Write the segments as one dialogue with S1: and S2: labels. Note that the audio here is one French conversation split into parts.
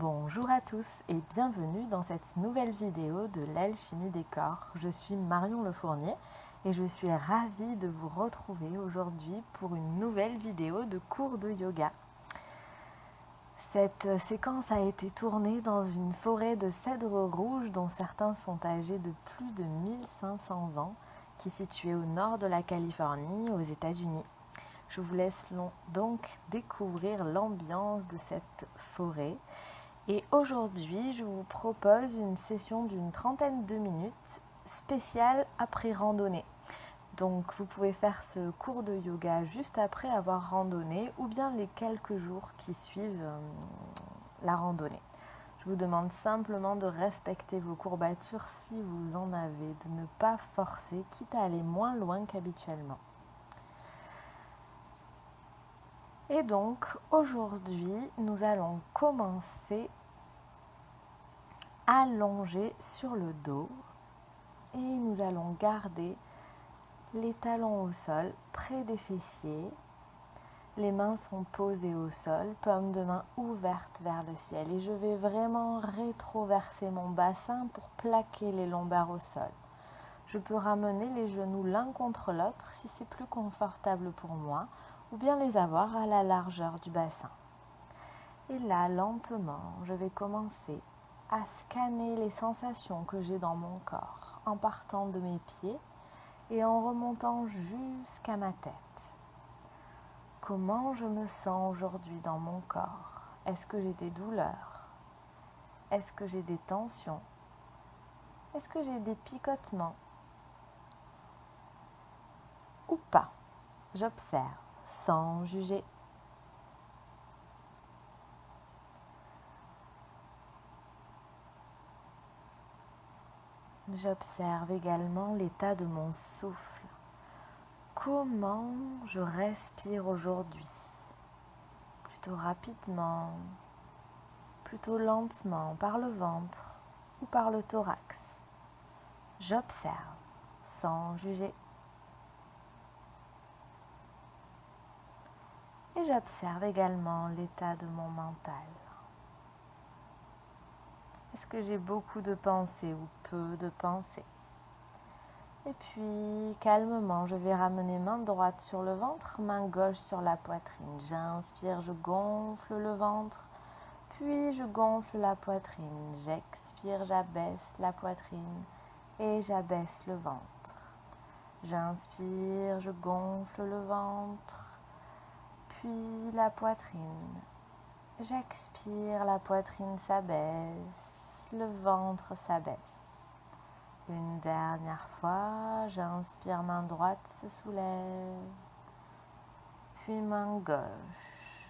S1: Bonjour à tous et bienvenue dans cette nouvelle vidéo de l'alchimie des corps. Je suis Marion Lefournier et je suis ravie de vous retrouver aujourd'hui pour une nouvelle vidéo de cours de yoga. Cette séquence a été tournée dans une forêt de cèdres rouges dont certains sont âgés de plus de 1500 ans, qui est située au nord de la Californie, aux États-Unis. Je vous laisse donc découvrir l'ambiance de cette forêt. Et aujourd'hui, je vous propose une session d'une trentaine de minutes spéciale après randonnée. Donc vous pouvez faire ce cours de yoga juste après avoir randonné ou bien les quelques jours qui suivent la randonnée. Je vous demande simplement de respecter vos courbatures si vous en avez, de ne pas forcer, quitte à aller moins loin qu'habituellement. Et donc aujourd'hui, nous allons commencer allongé sur le dos et nous allons garder les talons au sol près des fessiers. Les mains sont posées au sol, paumes de main ouvertes vers le ciel et je vais vraiment rétroverser mon bassin pour plaquer les lombaires au sol. Je peux ramener les genoux l'un contre l'autre si c'est plus confortable pour moi ou bien les avoir à la largeur du bassin. Et là, lentement, je vais commencer à scanner les sensations que j'ai dans mon corps en partant de mes pieds et en remontant jusqu'à ma tête. Comment je me sens aujourd'hui dans mon corps? Est-ce que j'ai des douleurs? Est-ce que j'ai des tensions? Est-ce que j'ai des picotements? Ou pas? J'observe sans juger. J'observe également l'état de mon souffle. Comment je respire aujourd'hui? Plutôt rapidement, plutôt lentement, par le ventre ou par le thorax. J'observe sans juger. Et j'observe également l'état de mon mental. Est-ce que j'ai beaucoup de pensées ou peu de pensées? Et puis, calmement, je vais ramener main droite sur le ventre, main gauche sur la poitrine. J'inspire, je gonfle le ventre, puis je gonfle la poitrine. J'expire, j'abaisse la poitrine et j'abaisse le ventre. J'inspire, je gonfle le ventre, puis la poitrine. J'expire, la poitrine s'abaisse, le ventre s'abaisse. Une dernière fois, j'inspire, main droite se soulève, puis main gauche.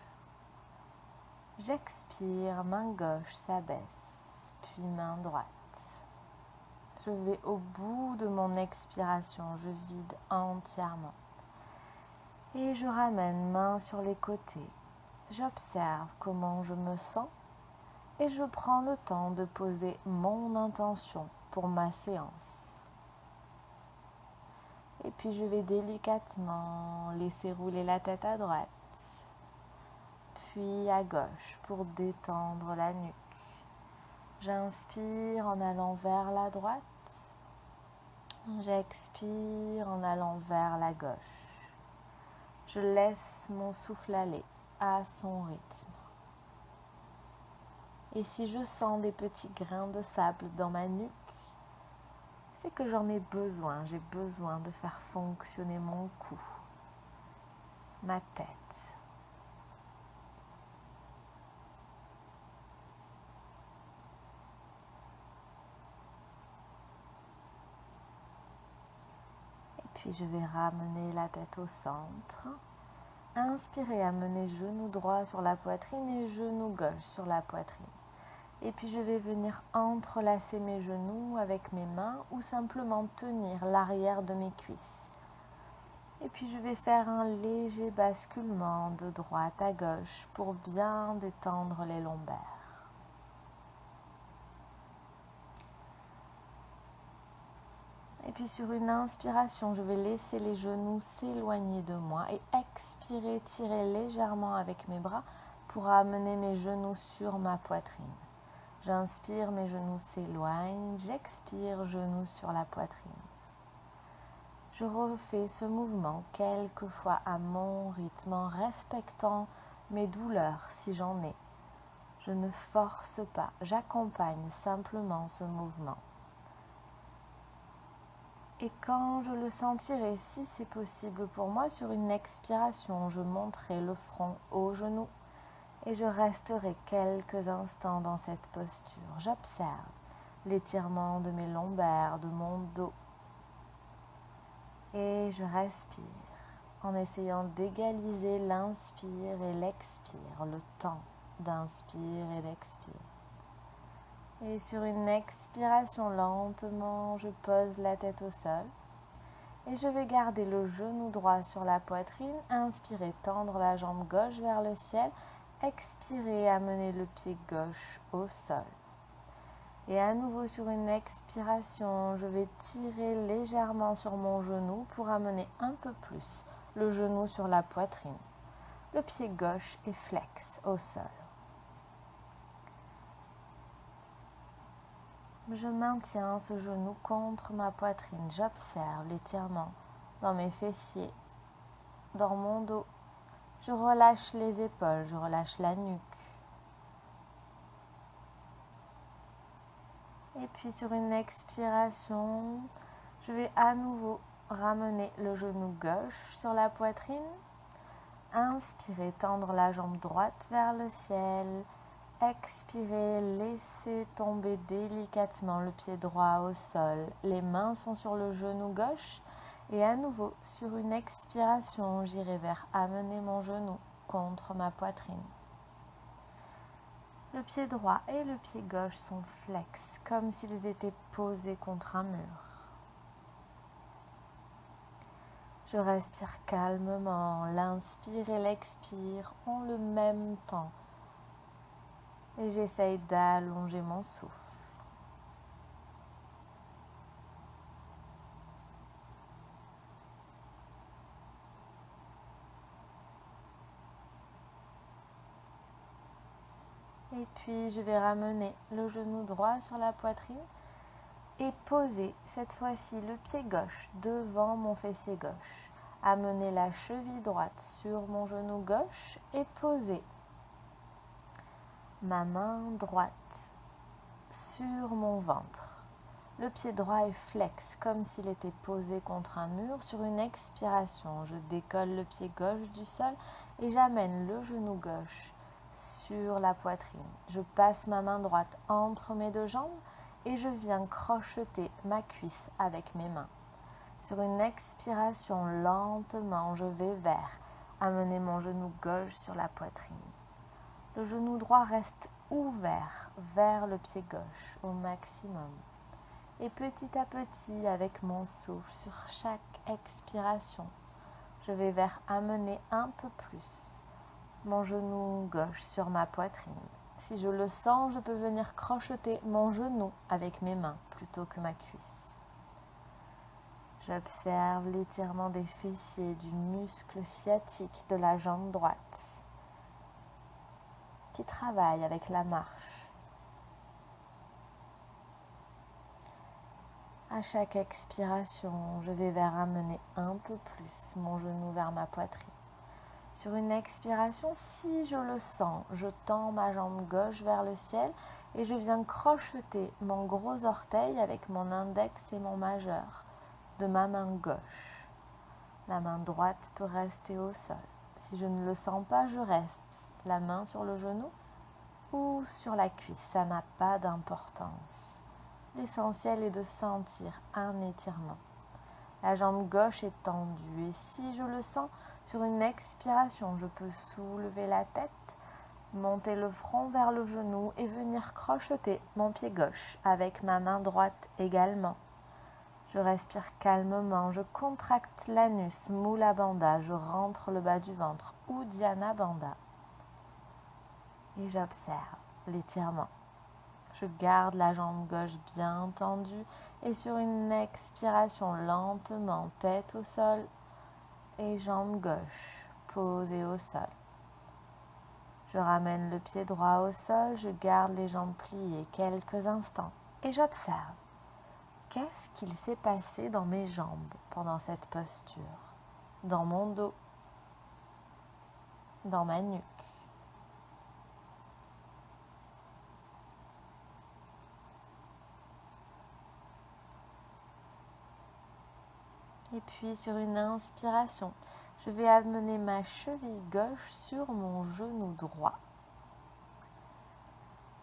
S1: J'expire, main gauche s'abaisse, puis main droite. Je vais au bout de mon expiration, je vide entièrement. Et je ramène main sur les côtés. J'observe comment je me sens et je prends le temps de poser mon intention pour ma séance. Et puis je vais délicatement laisser rouler la tête à droite, puis à gauche pour détendre la nuque. J'inspire en allant vers la droite, j'expire en allant vers la gauche. Je laisse mon souffle aller à son rythme. Et si je sens des petits grains de sable dans ma nuque, c'est que j'en ai besoin. J'ai besoin de faire fonctionner mon cou, ma tête. Et puis je vais ramener la tête au centre. Inspirez, amener genou droit sur la poitrine et genou gauche sur la poitrine. Et puis je vais venir entrelacer mes genoux avec mes mains ou simplement tenir l'arrière de mes cuisses. Et puis je vais faire un léger basculement de droite à gauche pour bien détendre les lombaires. Et puis sur une inspiration, je vais laisser les genoux s'éloigner de moi et expirer, tirer légèrement avec mes bras pour amener mes genoux sur ma poitrine. J'inspire, mes genoux s'éloignent. J'expire, genoux sur la poitrine. Je refais ce mouvement quelques fois à mon rythme en respectant mes douleurs si j'en ai. Je ne force pas, j'accompagne simplement ce mouvement. Et quand je le sentirai, si c'est possible pour moi, sur une expiration, je monterai le front aux genoux et je resterai quelques instants dans cette posture. J'observe l'étirement de mes lombaires, de mon dos. Et je respire en essayant d'égaliser l'inspire et l'expire, le temps d'inspire et d'expire. Et sur une expiration lentement, je pose la tête au sol. Et je vais garder le genou droit sur la poitrine. Inspirez, tendre la jambe gauche vers le ciel. Expirez, amener le pied gauche au sol. Et à nouveau sur une expiration, je vais tirer légèrement sur mon genou pour amener un peu plus le genou sur la poitrine. Le pied gauche est flex au sol. Je maintiens ce genou contre ma poitrine. J'observe l'étirement dans mes fessiers, dans mon dos. Je relâche les épaules, je relâche la nuque. Et puis sur une expiration, je vais à nouveau ramener le genou gauche sur la poitrine. Inspirez, tendre la jambe droite vers le ciel. Expirez, laissez tomber délicatement le pied droit au sol. Les mains sont sur le genou gauche. Et à nouveau, sur une expiration, j'irai vers amener mon genou contre ma poitrine. Le pied droit et le pied gauche sont flex, comme s'ils étaient posés contre un mur. Je respire calmement, l'inspire et l'expire ont le même temps. Et j'essaye d'allonger mon souffle. Et puis je vais ramener le genou droit sur la poitrine et poser cette fois-ci le pied gauche devant mon fessier gauche. Amener la cheville droite sur mon genou gauche et poser ma main droite sur mon ventre. Le pied droit est flex, comme s'il était posé contre un mur. Sur une expiration, je décolle le pied gauche du sol et j'amène le genou gauche sur la poitrine. Je passe ma main droite entre mes deux jambes et je viens crocheter ma cuisse avec mes mains. Sur une expiration, lentement, je vais vers amener mon genou gauche sur la poitrine. Le genou droit reste ouvert vers le pied gauche au maximum. Et petit à petit, avec mon souffle sur chaque expiration, je vais vers amener un peu plus mon genou gauche sur ma poitrine. Si je le sens, je peux venir crocheter mon genou avec mes mains plutôt que ma cuisse. J'observe l'étirement des fessiers, du muscle sciatique de la jambe droite qui travaille avec la marche. À chaque expiration, je vais vers amener un peu plus mon genou vers ma poitrine. Sur une expiration, si je le sens, je tends ma jambe gauche vers le ciel et je viens crocheter mon gros orteil avec mon index et mon majeur de ma main gauche. La main droite peut rester au sol. Si je ne le sens pas, je reste la main sur le genou ou sur la cuisse. Ça n'a pas d'importance. L'essentiel est de sentir un étirement. La jambe gauche est tendue et si je le sens, sur une expiration, je peux soulever la tête, monter le front vers le genou et venir crocheter mon pied gauche avec ma main droite également. Je respire calmement, je contracte l'anus, Mula Bandha, je rentre le bas du ventre, Uddiyana Bandha. Et j'observe l'étirement. Je garde la jambe gauche bien tendue et sur une expiration lentement, tête au sol et jambe gauche posée au sol. Je ramène le pied droit au sol, je garde les jambes pliées quelques instants et j'observe. Qu'est-ce qu'il s'est passé dans mes jambes pendant cette posture? Dans mon dos, dans ma nuque. Et puis sur une inspiration, je vais amener ma cheville gauche sur mon genou droit.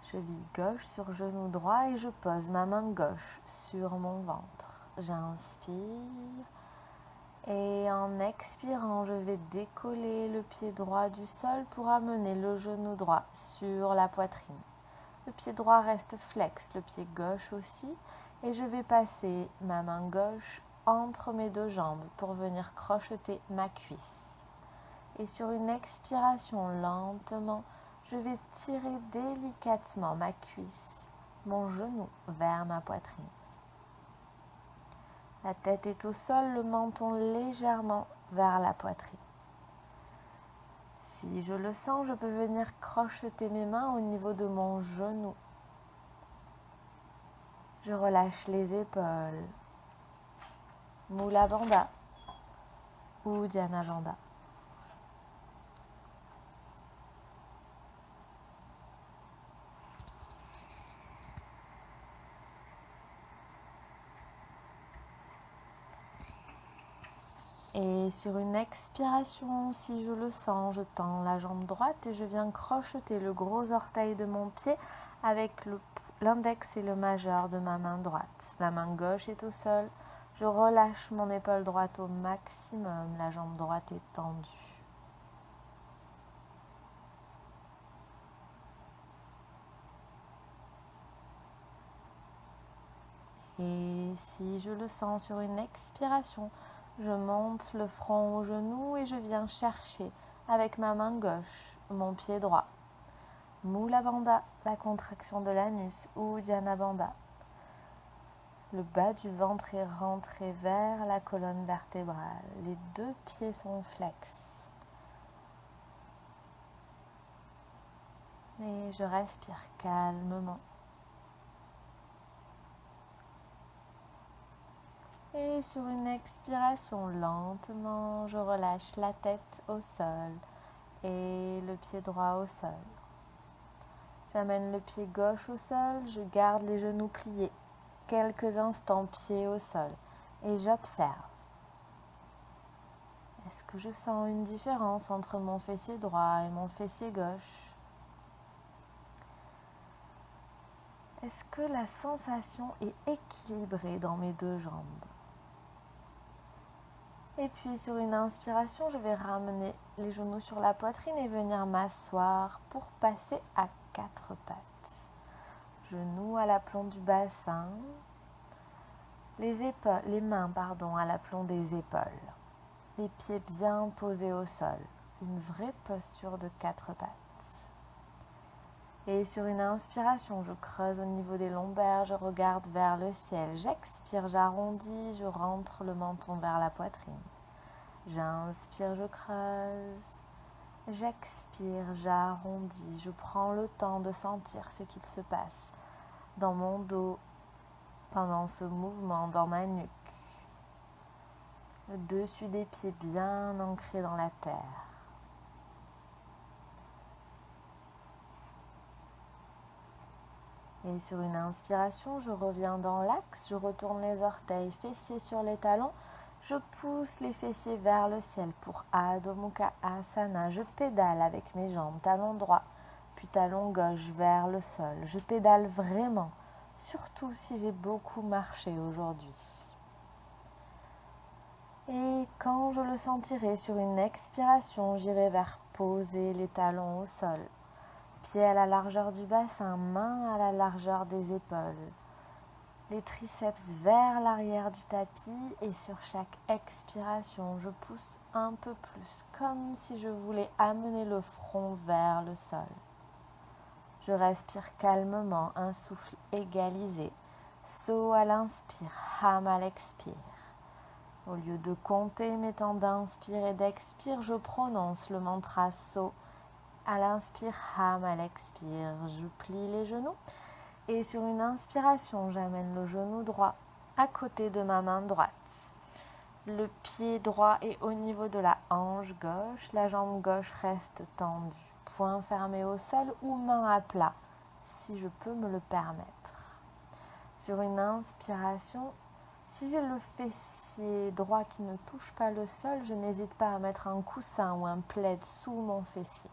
S1: Cheville gauche sur genou droit et je pose ma main gauche sur mon ventre. J'inspire et en expirant, je vais décoller le pied droit du sol pour amener le genou droit sur la poitrine. Le pied droit reste flex, le pied gauche aussi et je vais passer ma main gauche entre mes deux jambes pour venir crocheter ma cuisse. Et sur une expiration lentement, je vais tirer délicatement ma cuisse, mon genou vers ma poitrine. La tête est au sol, le menton légèrement vers la poitrine. Si je le sens, je peux venir crocheter mes mains au niveau de mon genou. Je relâche les épaules. Mula Bandha ou Dhyana Bandha. Et sur une expiration, si je le sens, je tends la jambe droite et je viens crocheter le gros orteil de mon pied avec l'index et le majeur de ma main droite. La main gauche est au sol. Je relâche mon épaule droite au maximum. La jambe droite est tendue. Et si je le sens sur une expiration, je monte le front au genou et je viens chercher avec ma main gauche mon pied droit. Mula Bandha, la contraction de l'anus ou Dhyana Bandha. Le bas du ventre est rentré vers la colonne vertébrale. Les deux pieds sont flex. Et je respire calmement. Et sur une expiration lentement, je relâche la tête au sol et le pied droit au sol. J'amène le pied gauche au sol, je garde les genoux pliés. Quelques instants pied au sol et j'observe. Est-ce que je sens une différence entre mon fessier droit et mon fessier gauche? Est-ce que la sensation est équilibrée dans mes deux jambes? Et puis sur une inspiration, je vais ramener les genoux sur la poitrine et venir m'asseoir pour passer à quatre pattes. Genoux à l'aplomb du bassin, les mains à l'aplomb des épaules, les pieds bien posés au sol, une vraie posture de quatre pattes. Et sur une inspiration, je creuse au niveau des lombaires, je regarde vers le ciel. J'expire, j'arrondis, je rentre le menton vers la poitrine. J'inspire, je creuse. J'expire, j'arrondis. Je prends le temps de sentir ce qu'il se passe dans mon dos pendant ce mouvement, dans ma nuque. Le dessus des pieds bien ancré dans la terre. Et sur une inspiration, je reviens dans l'axe, je retourne les orteils, fessiers sur les talons, je pousse les fessiers vers le ciel pour Adho Mukha Asana. Je pédale avec mes jambes, talon droit, puis talon gauche vers le sol. Je pédale vraiment, surtout si j'ai beaucoup marché aujourd'hui. Et quand je le sentirai sur une expiration, j'irai vers poser les talons au sol. Pieds à la largeur du bassin, mains à la largeur des épaules. Les triceps vers l'arrière du tapis et sur chaque expiration, je pousse un peu plus, comme si je voulais amener le front vers le sol. Je respire calmement, un souffle égalisé. So à l'inspire, Ham à l'expire. Au lieu de compter mes temps d'inspire et d'expire, je prononce le mantra So À l'inspire, ham. À l'expire, je plie les genoux. Et sur une inspiration, j'amène le genou droit à côté de ma main droite. Le pied droit est au niveau de la hanche gauche. La jambe gauche reste tendue. Poing fermé au sol ou main à plat, si je peux me le permettre. Sur une inspiration, si j'ai le fessier droit qui ne touche pas le sol, je n'hésite pas à mettre un coussin ou un plaid sous mon fessier.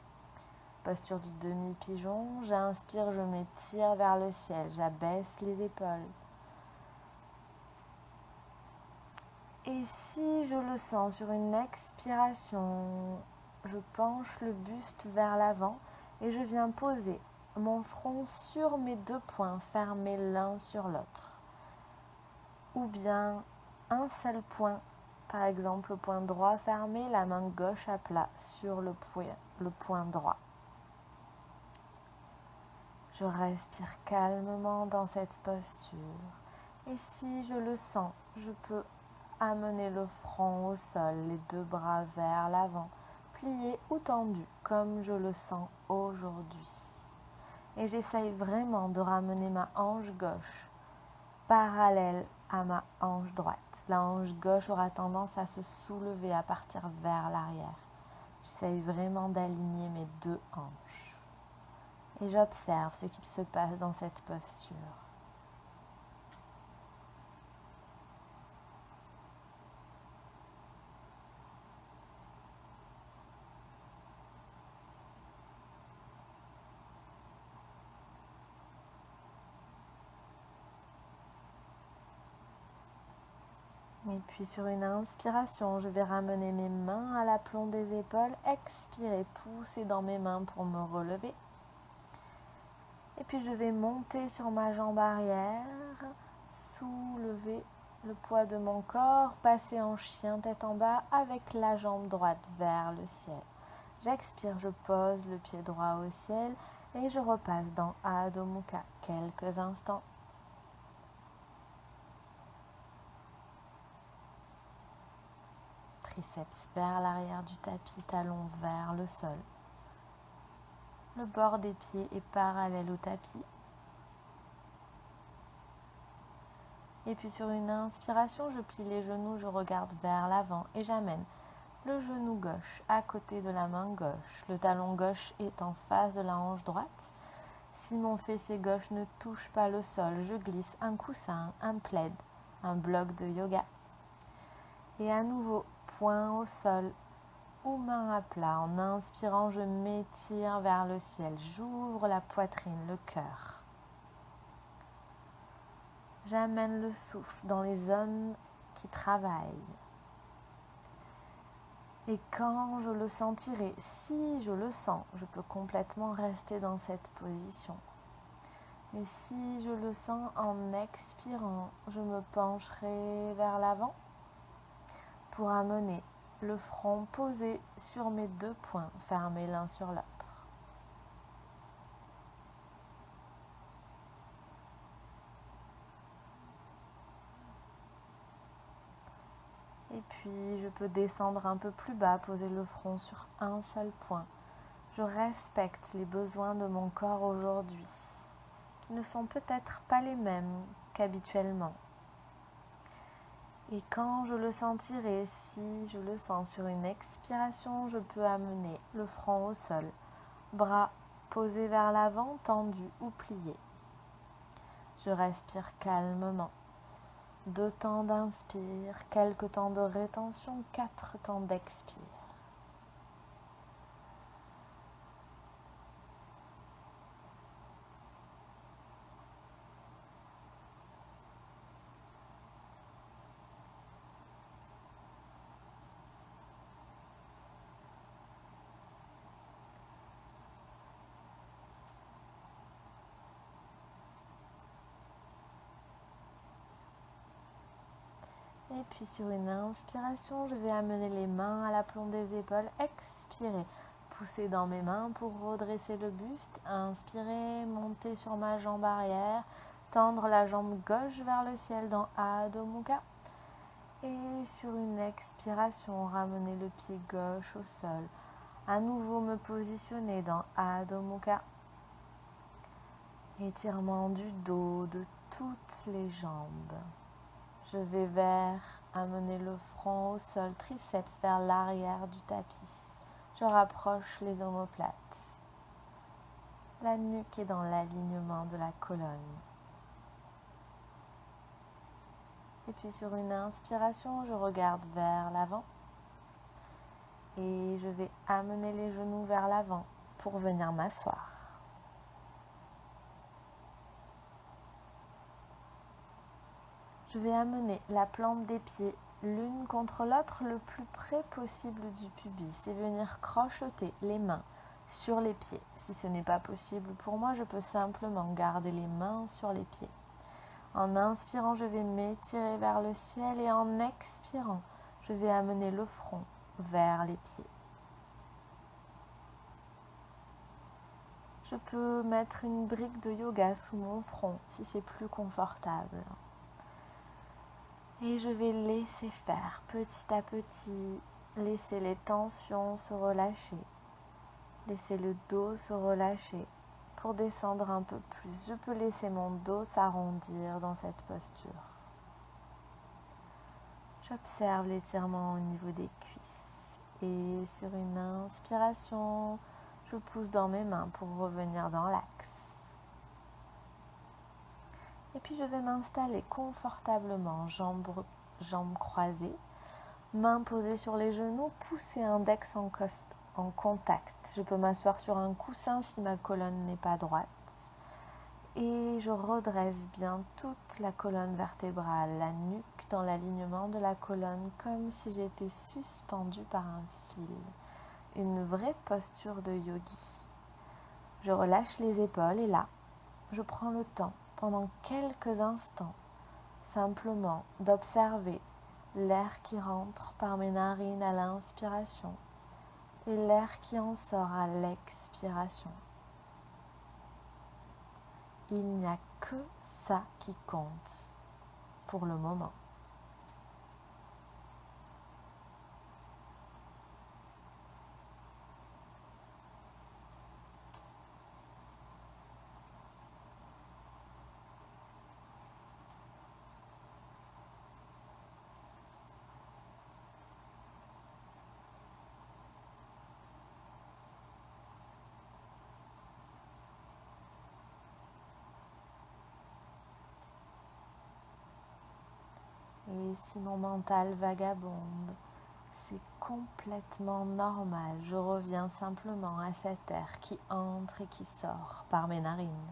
S1: Posture du demi-pigeon, j'inspire, je m'étire vers le ciel, j'abaisse les épaules. Et si je le sens sur une expiration, je penche le buste vers l'avant et je viens poser mon front sur mes deux poings fermés l'un sur l'autre. Ou bien un seul point, par exemple le poing droit fermé, la main gauche à plat sur le poing droit. Je respire calmement dans cette posture. Et si je le sens, je peux amener le front au sol, les deux bras vers l'avant, pliés ou tendus, comme je le sens aujourd'hui. Et j'essaye vraiment de ramener ma hanche gauche parallèle à ma hanche droite. La hanche gauche aura tendance à se soulever, à partir vers l'arrière. J'essaye vraiment d'aligner mes deux hanches. Et j'observe ce qu'il se passe dans cette posture. Et puis sur une inspiration, je vais ramener mes mains à l'aplomb des épaules. Expirer, pousser dans mes mains pour me relever. Et puis je vais monter sur ma jambe arrière, soulever le poids de mon corps, passer en chien tête en bas avec la jambe droite vers le ciel. J'expire, je pose le pied droit au ciel et je repasse dans Adho Mukha quelques instants. Triceps vers l'arrière du tapis, talons vers le sol. Le bord des pieds est parallèle au tapis. Et puis sur une inspiration, je plie les genoux, je regarde vers l'avant et j'amène le genou gauche à côté de la main gauche. Le talon gauche est en face de la hanche droite. Si mon fessier gauche ne touche pas le sol, je glisse un coussin, un plaid, un bloc de yoga. Et à nouveau, poing au sol ou main à plat. En inspirant, je m'étire vers le ciel. J'ouvre la poitrine, le cœur. J'amène le souffle dans les zones qui travaillent. Et quand je le sentirai, si je le sens, je peux complètement rester dans cette position. Et si je le sens, en expirant, je me pencherai vers l'avant pour amener le front posé sur mes deux poings, fermés l'un sur l'autre. Et puis, je peux descendre un peu plus bas, poser le front sur un seul point. Je respecte les besoins de mon corps aujourd'hui, qui ne sont peut-être pas les mêmes qu'habituellement. Et quand je le sentirai, si je le sens sur une expiration, je peux amener le front au sol, bras posés vers l'avant, tendus ou pliés. Je respire calmement. 2 temps d'inspire, quelques temps de rétention, 4 temps d'expire. Et puis sur une inspiration, je vais amener les mains à l'aplomb des épaules. Expirer, pousser dans mes mains pour redresser le buste. Inspirer, monter sur ma jambe arrière. Tendre la jambe gauche vers le ciel dans Adho Mukha. Et sur une expiration, ramener le pied gauche au sol. À nouveau me positionner dans Adho Mukha. Étirement du dos, de toutes les jambes. Je vais amener le front au sol, triceps vers l'arrière du tapis. Je rapproche les omoplates. La nuque est dans l'alignement de la colonne. Et puis sur une inspiration, je regarde vers l'avant. Et je vais amener les genoux vers l'avant pour venir m'asseoir. Je vais amener la plante des pieds l'une contre l'autre le plus près possible du pubis et venir crocheter les mains sur les pieds. Si ce n'est pas possible pour moi, je peux simplement garder les mains sur les pieds. En inspirant, je vais m'étirer vers le ciel et en expirant, je vais amener le front vers les pieds. Je peux mettre une brique de yoga sous mon front si c'est plus confortable. Et je vais laisser faire petit à petit, laisser les tensions se relâcher, laisser le dos se relâcher pour descendre un peu plus. Je peux laisser mon dos s'arrondir dans cette posture. J'observe l'étirement au niveau des cuisses et sur une inspiration, je pousse dans mes mains pour revenir dans l'axe. Et puis je vais m'installer confortablement, jambes croisées, mains posées sur les genoux, pouce et index en contact. Je peux m'asseoir sur un coussin si ma colonne n'est pas droite. Et je redresse bien toute la colonne vertébrale, la nuque dans l'alignement de la colonne, comme si j'étais suspendue par un fil. Une vraie posture de yogi. Je relâche les épaules et là, je prends le temps, pendant quelques instants, simplement d'observer l'air qui rentre par mes narines à l'inspiration et l'air qui en sort à l'expiration. Il n'y a que ça qui compte pour le moment. Et si mon mental vagabonde, c'est complètement normal. Je reviens simplement à cet air qui entre et qui sort par mes narines.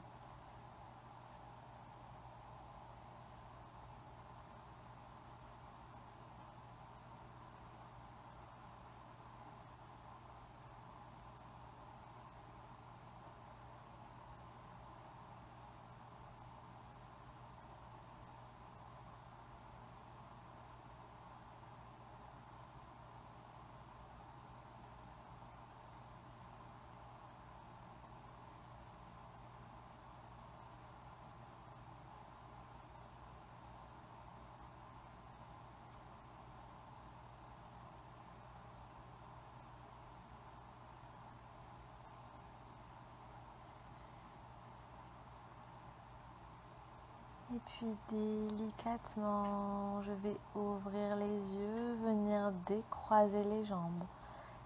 S1: Et puis délicatement, je vais ouvrir les yeux, venir décroiser les jambes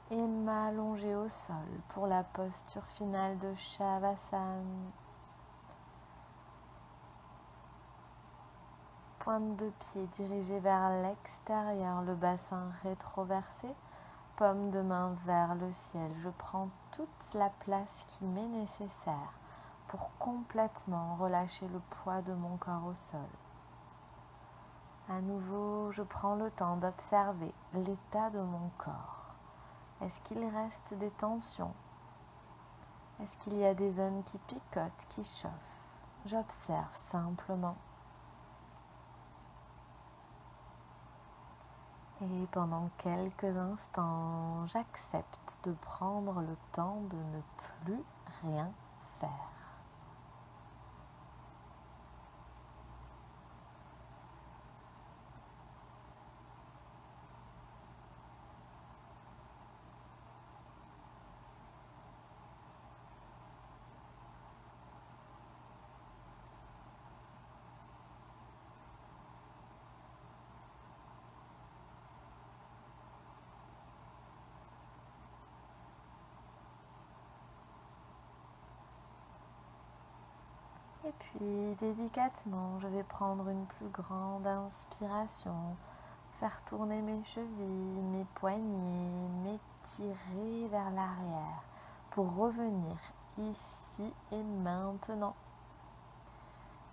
S1: et m'allonger au sol pour la posture finale de Shavasana. Pointe de pied dirigée vers l'extérieur, le bassin rétroversé, paume de main vers le ciel. Je prends toute la place qui m'est nécessaire pour complètement relâcher le poids de mon corps au sol. À nouveau, je prends le temps d'observer l'état de mon corps. Est-ce qu'il reste des tensions? Est-ce qu'il y a des zones qui picotent, qui chauffent? J'observe simplement. Et pendant quelques instants, j'accepte de prendre le temps de ne plus rien faire. Et puis délicatement, je vais prendre une plus grande inspiration, faire tourner mes chevilles, mes poignets, m'étirer vers l'arrière pour revenir ici et maintenant.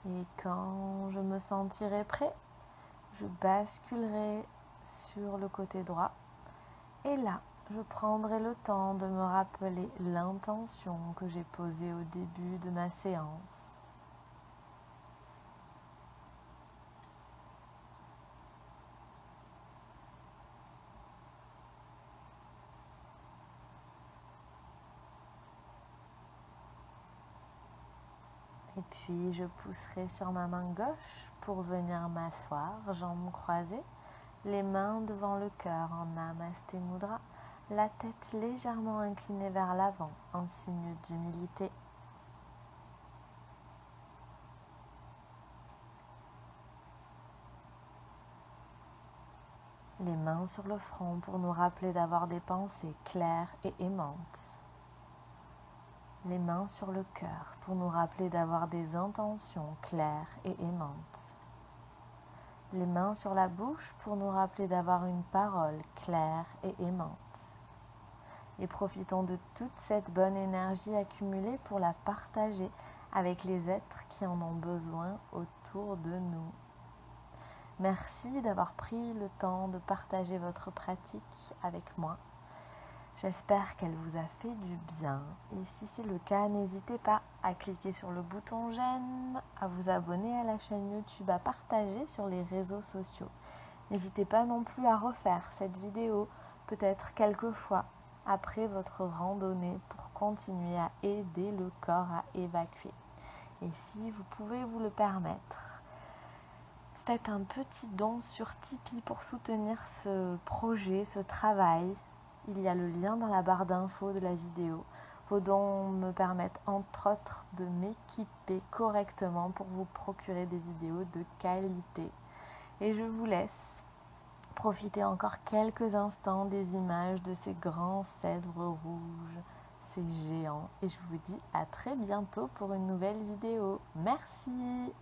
S1: Et quand je me sentirai prêt, je basculerai sur le côté droit. Et là, je prendrai le temps de me rappeler l'intention que j'ai posée au début de ma séance. Et puis je pousserai sur ma main gauche pour venir m'asseoir, jambes croisées, les mains devant le cœur en Namasté Mudra, la tête légèrement inclinée vers l'avant en signe d'humilité. Les mains sur le front pour nous rappeler d'avoir des pensées claires et aimantes. Les mains sur le cœur pour nous rappeler d'avoir des intentions claires et aimantes. Les mains sur la bouche pour nous rappeler d'avoir une parole claire et aimante. Et profitons de toute cette bonne énergie accumulée pour la partager avec les êtres qui en ont besoin autour de nous. Merci d'avoir pris le temps de partager votre pratique avec moi. J'espère qu'elle vous a fait du bien. Et si c'est le cas, n'hésitez pas à cliquer sur le bouton j'aime, à vous abonner à la chaîne YouTube, à partager sur les réseaux sociaux. N'hésitez pas non plus à refaire cette vidéo, peut-être quelques fois, après votre randonnée pour continuer à aider le corps à évacuer. Et si vous pouvez vous le permettre, faites un petit don sur Tipeee pour soutenir ce projet, ce travail. Il y a le lien dans la barre d'infos de la vidéo. Vos dons me permettent entre autres de m'équiper correctement pour vous procurer des vidéos de qualité. Et je vous laisse profiter encore quelques instants des images de ces grands cèdres rouges, ces géants. Et je vous dis à très bientôt pour une nouvelle vidéo. Merci!